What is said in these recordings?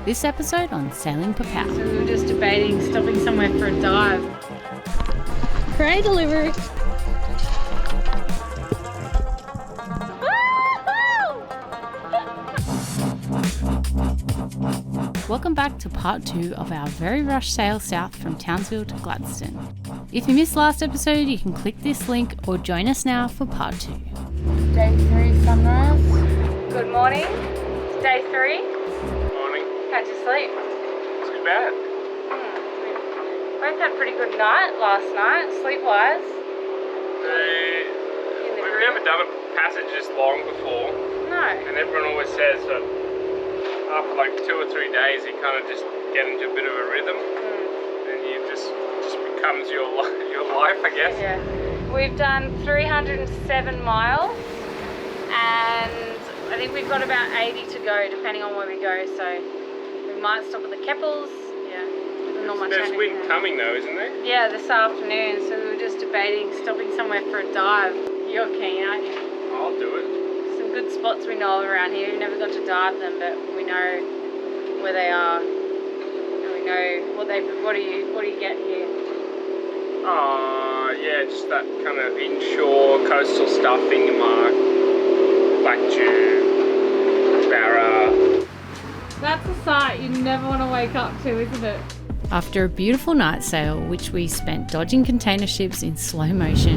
This episode on Sailing Popao. So we were just debating stopping somewhere for a dive. Prey delivery. Welcome back to part 2 of our very rush sail south from Townsville to Gladstone. If you missed last episode, you can click this link or join us now for part 2. Day 3 sunrise. Good morning. It's day 3. Morning. How'd you sleep? Not too bad. We both had a pretty good night last night, sleep-wise. We've never done a passage this long before. No. And everyone always says that after like 2 or 3 days you kind of just get into a bit of a rhythm and you just becomes your life, I guess. Yeah. We've done 307 miles and I think we've got about 80 to go depending on where we go, so we might stop at the Keppels. Yeah. Not much There's wind anything. coming though, isn't there? Yeah, this afternoon, so we were just debating stopping somewhere for a dive. You're keen, aren't you? I'll do it. Some good spots we know of around here. We've never got to dive them, but we know where they are. And we know what do you get here? Yeah, just that kind of inshore coastal stuff, Fingermark, Black Tube, Barra. That's a sight you never want to wake up to, isn't it? After a beautiful night sail, which we spent dodging container ships in slow motion,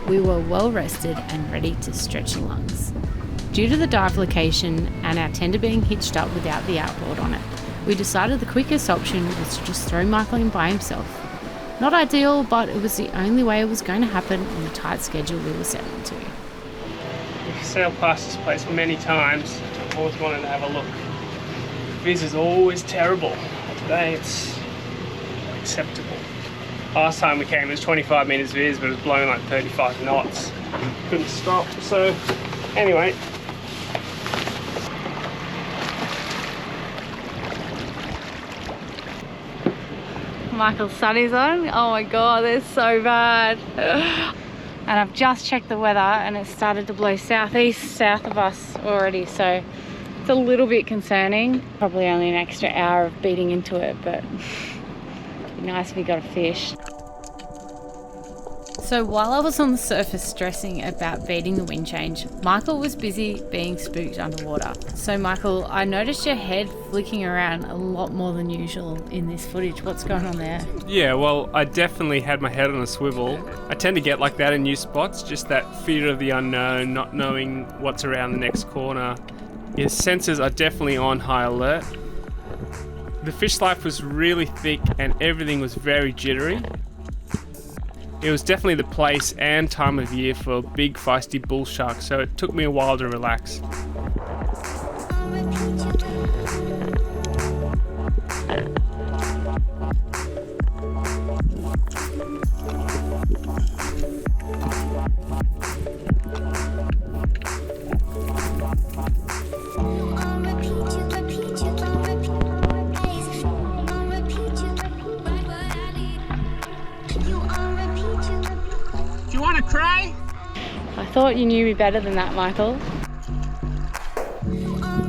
we were well rested and ready to stretch lungs. Due to the dive location and our tender being hitched up without the outboard on it, we decided the quickest option was to just throw Michael in by himself. Not ideal, but it was the only way it was going to happen on the tight schedule we were sailing to. We've sailed past this place many times. I've always wanted to have a look. Viz is always terrible. Today it's acceptable. Last time we came it was 25 metres viz, but it was blowing like 35 knots. Couldn't stop, so anyway. Michael's sunnies on. Oh my god, they're so bad. And I've just checked the weather and it's started to blow southeast south of us already, so it's a little bit concerning. Probably only an extra hour of beating into it, but it'd be nice if we got a fish. So while I was on the surface stressing about beating the wind change, Michael was busy being spooked underwater. So Michael, I noticed your head flicking around a lot more than usual in this footage. What's going on there? Yeah, well, I definitely had my head on a swivel. I tend to get like that in new spots, just that fear of the unknown, not knowing what's around the next corner. Your senses are definitely on high alert. The fish life was really thick and everything was very jittery. It was definitely the place and time of year for big feisty bull sharks, so it took me a while to relax. Do you want to cry? I thought you knew me better than that, Michael. I'm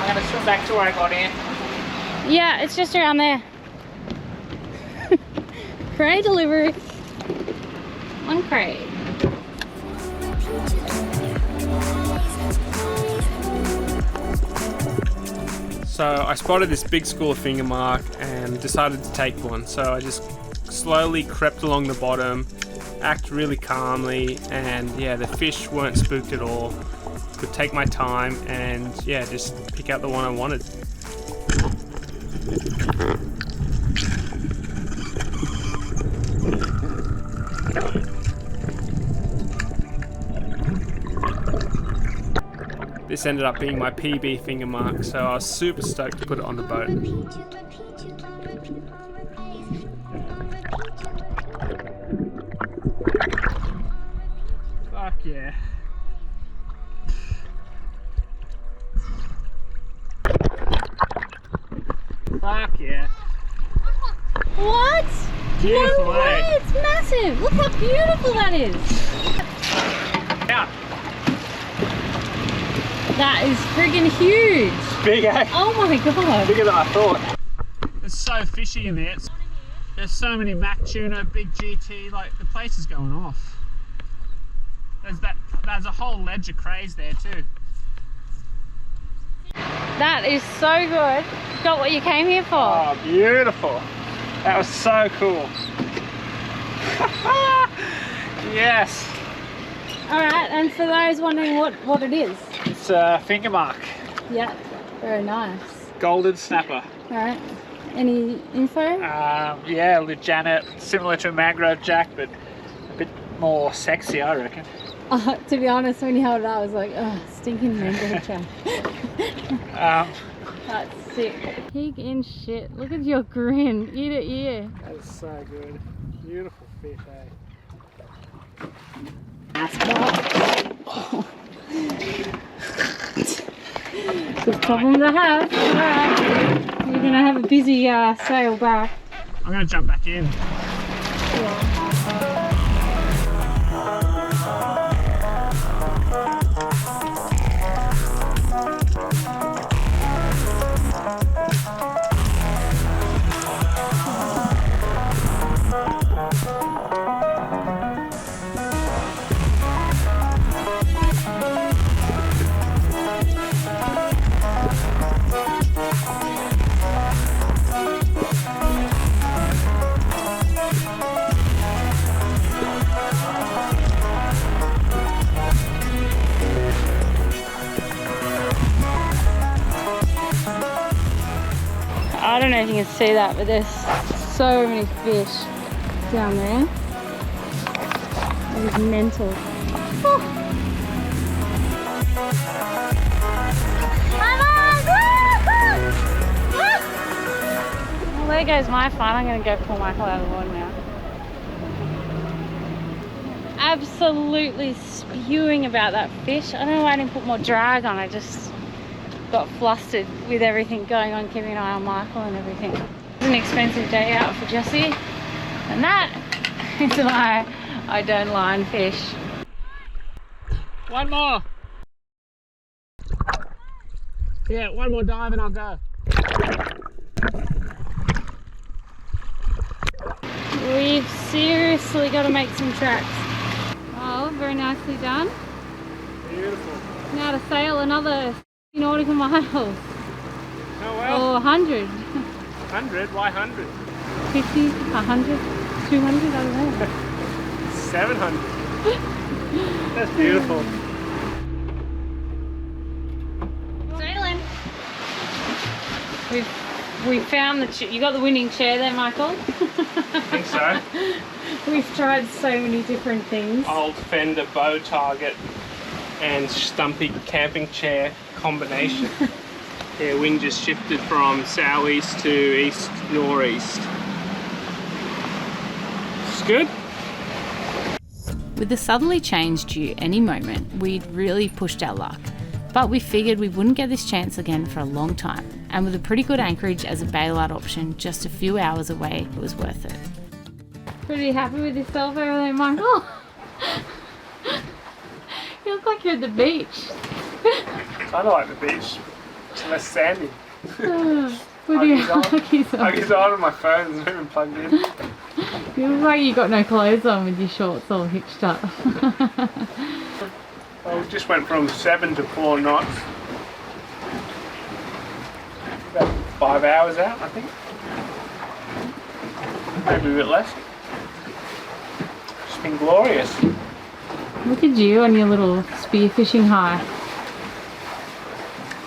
going to swim back to where I got in. Yeah, it's just around there. Prey delivery. One prey. So I spotted this big school of Fingermark and decided to take one. So I just slowly crept along the bottom, act really calmly, and yeah, the fish weren't spooked at all. Could take my time and yeah, just pick out the one I wanted. This ended up being my PB Fingermark, so I was super stoked to put it on the boat. Fuck yeah. Fuck yeah. What? Beautiful, No way, eh? it's massive. Look how beautiful that is. Yeah. That is friggin' huge. Big, eh? Oh my god. Bigger than I thought. It's so fishy in there. There's so many Mac tuna, big GT, like the place is going off. There's a whole ledge of crays there too. That is so good. Got what you came here for. Oh, beautiful. That was so cool. Yes. Alright, and for those wondering what it is. It's a Fingermark. Yeah, very nice. Golden snapper. Alright, any info? Yeah, Janet, similar to a mangrove jack, but a bit more sexy, I reckon. To be honest, when you held it out, I was like, oh, stinking mango jack. That's sick. Pig in shit. Look at your grin, ear to ear. That's so good. Beautiful fish, eh? Good problem to have. Alright, you're gonna have a busy sail back. I'm gonna jump back in. I don't know if you can see that, but there's so many fish down there. It is mental. Oh. Well, there goes my fun. I'm going to go pull Michael out of the water now. Absolutely spewing about that fish. I don't know why I didn't put more drag on. I just got flustered with everything going on, keeping an eye on Michael and everything. It's an expensive day out for Jessie, and that is why I don't line fish. One more. Yeah, one more dive and I'll go. We've seriously got to make some tracks. Oh, very nicely done. Beautiful. Now to sail another nautical miles. Oh well. Or 100. 100? Why 100? 50, 100, 200, I don't know. 700. That's beautiful. Sailing. We found you got the winning chair there, Michael. I think so. We've tried so many different things. Old Fender bow target and stumpy camping chair combination. Yeah, wind just shifted from southeast to east northeast. It's good. With the southerly change due any moment, we'd really pushed our luck. But we figured we wouldn't get this chance again for a long time, and with a pretty good anchorage as a bailout option just a few hours away, it was worth it. Pretty happy with yourself over there, Michael? You look like you're at the beach. Kind of like the beach. It's less sandy. What do you Huggies on? Huggies on and my phone's not even plugged in. You look like you got no clothes on with your shorts all hitched up. Well, we just went from 7 to 4 knots. About 5 hours out, I think. Maybe a bit less. It's been glorious. Look at you on your little spearfishing high.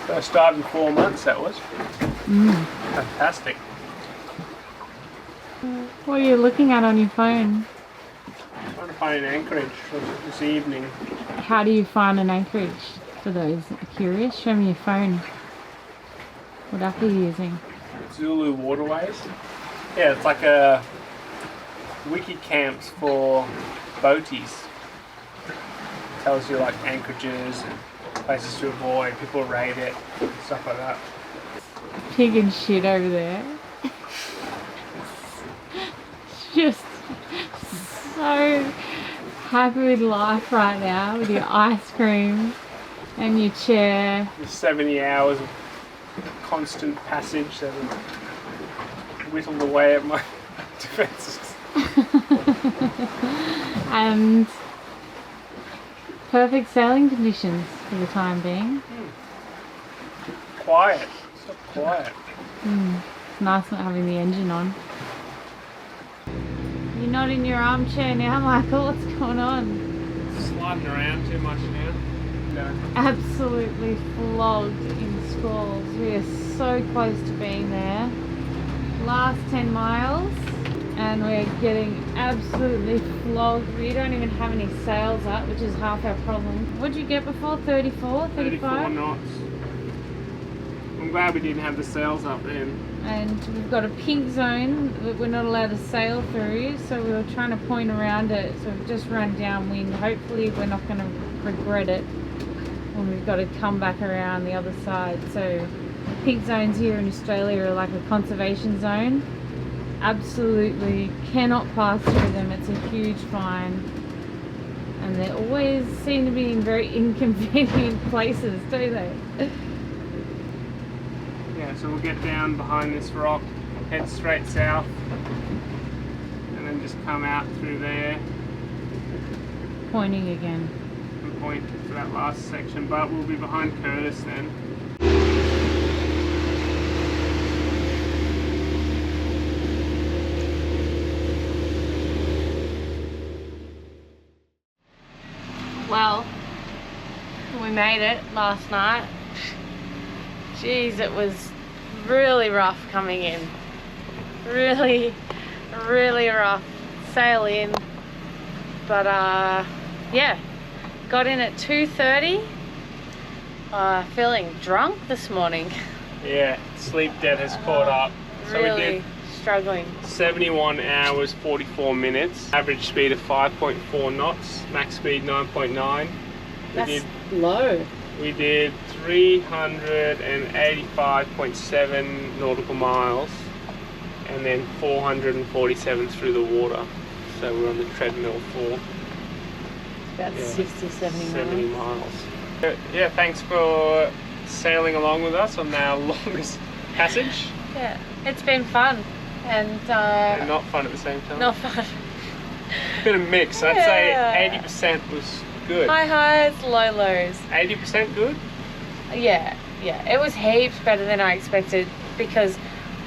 First dive in 4 months, that was. Fantastic. What are you looking at on your phone? Trying to find an anchorage for this evening. How do you find an anchorage? For those curious, show me your phone. What app are you using? Zulu Waterways. Yeah, it's like a wiki camps for boaties. Tells you like anchorages and places to avoid, people rate it, stuff like that. Pig and shit over there. Just so happy with life right now with your ice cream and your chair. 70 hours of constant passage that has whittled away at my defences. And perfect sailing conditions for the time being. Quiet. So quiet. It's nice not having the engine on. You're not in your armchair now, Michael. What's going on? Sliding around too much now. No. Absolutely flogged in squalls. We are so close to being there. Last 10 miles and we're getting absolutely flogged. We don't even have any sails up, which is half our problem. What did you get before? 34, 35? 34 knots. I'm glad we didn't have the sails up then. And we've got a pink zone that we're not allowed to sail through, so we were trying to point around it, so we've just run downwind. Hopefully we're not going to regret it when we've got to come back around the other side. So pink zones here in Australia are like a conservation zone. Absolutely cannot pass through them. It's a huge fine. And they always seem to be in very inconvenient places, don't they? Yeah, so we'll get down behind this rock, head straight south, and then just come out through there. Pointing again. And point to that last section, but we'll be behind Curtis then. Well, we made it last night. Jeez, it was really rough coming in. Really, really rough. Sail in. But yeah, got in at 2:30. Feeling drunk this morning. Yeah, sleep debt has caught up. So Really we did struggling. 71 hours, 44 minutes. Average speed of 5.4 knots, max speed 9.9. That's low. We did 385.7 nautical miles and then 447 through the water. So we're on the treadmill for About 60, 70 70 miles. miles. Yeah, thanks for sailing along with us on our longest passage. Yeah, it's been fun. And not fun at the same time. not fun. Bit of mix. I'd say 80% was good. High highs, low lows. 80% good? Yeah, it was heaps better than I expected, because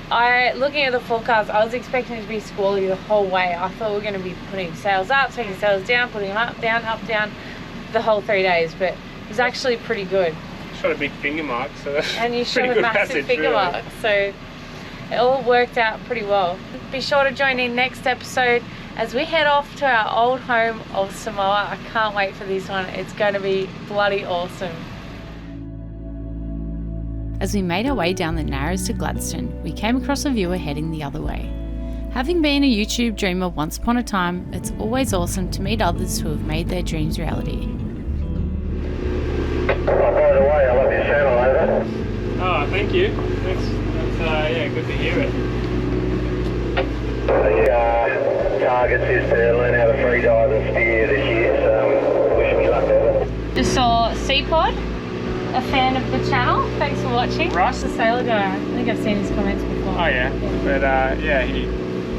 looking at the forecast, I was expecting it to be squally the whole way. I thought we were going to be putting sails up, taking sails down, putting them up, down, the whole 3 days, but it was actually pretty good. Shot a big finger mark, so that's And you shot pretty a good massive passage, finger really. mark, so it all worked out pretty well. Be sure to join in next episode as we head off to our old home of Samoa. I can't wait for this one. It's going to be bloody awesome. As we made our way down the Narrows to Gladstone, we came across a viewer heading the other way. Having been a YouTube dreamer once upon a time, it's always awesome to meet others who have made their dreams reality. By the way, I love your channel, over. Oh, thank you. That's yeah, good to hear it. The target is to learn how to free dive and steer this year, so wish me luck, over. Just saw Seapod, a fan of the channel. Thanks for watching. Russ? The sailor guy. I think I've seen his comments before. Oh yeah, but yeah, he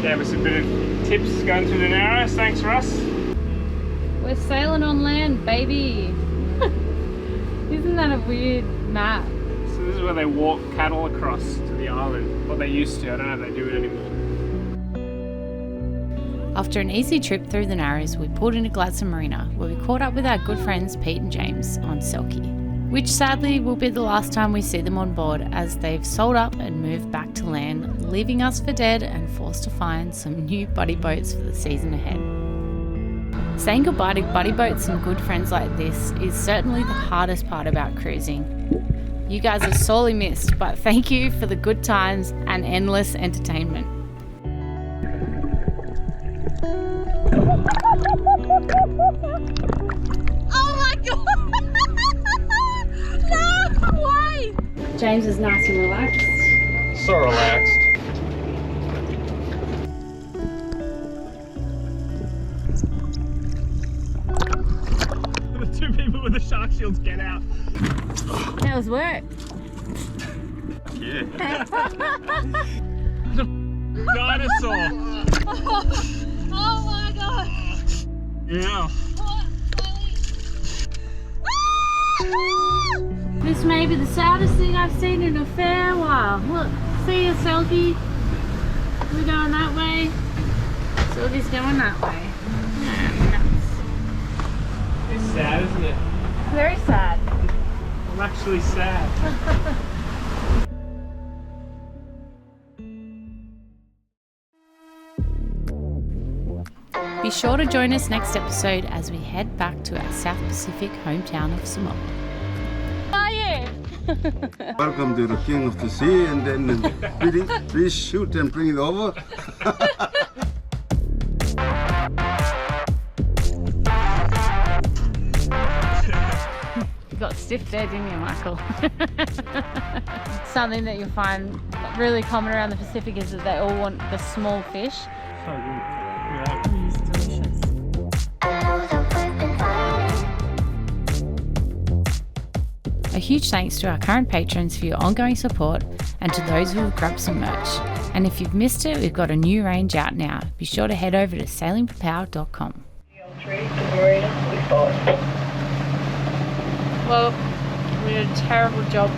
gave us a bit of tips going through the Narrows. Thanks, Russ. We're sailing on land, baby. Isn't that a weird map? So this is where they walk cattle across to the island. Well, they used to. I don't know if they do it anymore. After an easy trip through the Narrows, we pulled into Gladstone Marina, where we caught up with our good friends Pete and James on Selkie, which sadly will be the last time we see them on board, as they've sold up and moved back to land, leaving us for dead and forced to find some new buddy boats for the season ahead. Saying goodbye to buddy boats and good friends like this is certainly the hardest part about cruising. You guys are sorely missed, but thank you for the good times and endless entertainment. Oh my god! No way! James is nice and relaxed. So relaxed. The two people with the shark shields get out. That was work. Yeah. Dinosaur. Oh my god! Yeah. This may be the saddest thing I've seen in a fair while. Look, see a Selkie? We're going that way. Selkie's going that way. It's sad, isn't it? Very sad. I'm actually sad. Be sure to join us next episode as we head back to our South Pacific hometown of Samoa. How are you? Welcome to the King of the Sea, and then please shoot and bring it over. You got stiff there, didn't you, Michael? Something that you'll find really common around the Pacific is that they all want the small fish. So good. It's delicious. A huge thanks to our current patrons for your ongoing support and to those who have grabbed some merch. And if you've missed it, we've got a new range out now. Be sure to head over to sailingpopao.com. Well, we did a terrible job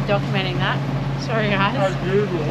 documenting that. Sorry, guys. Google.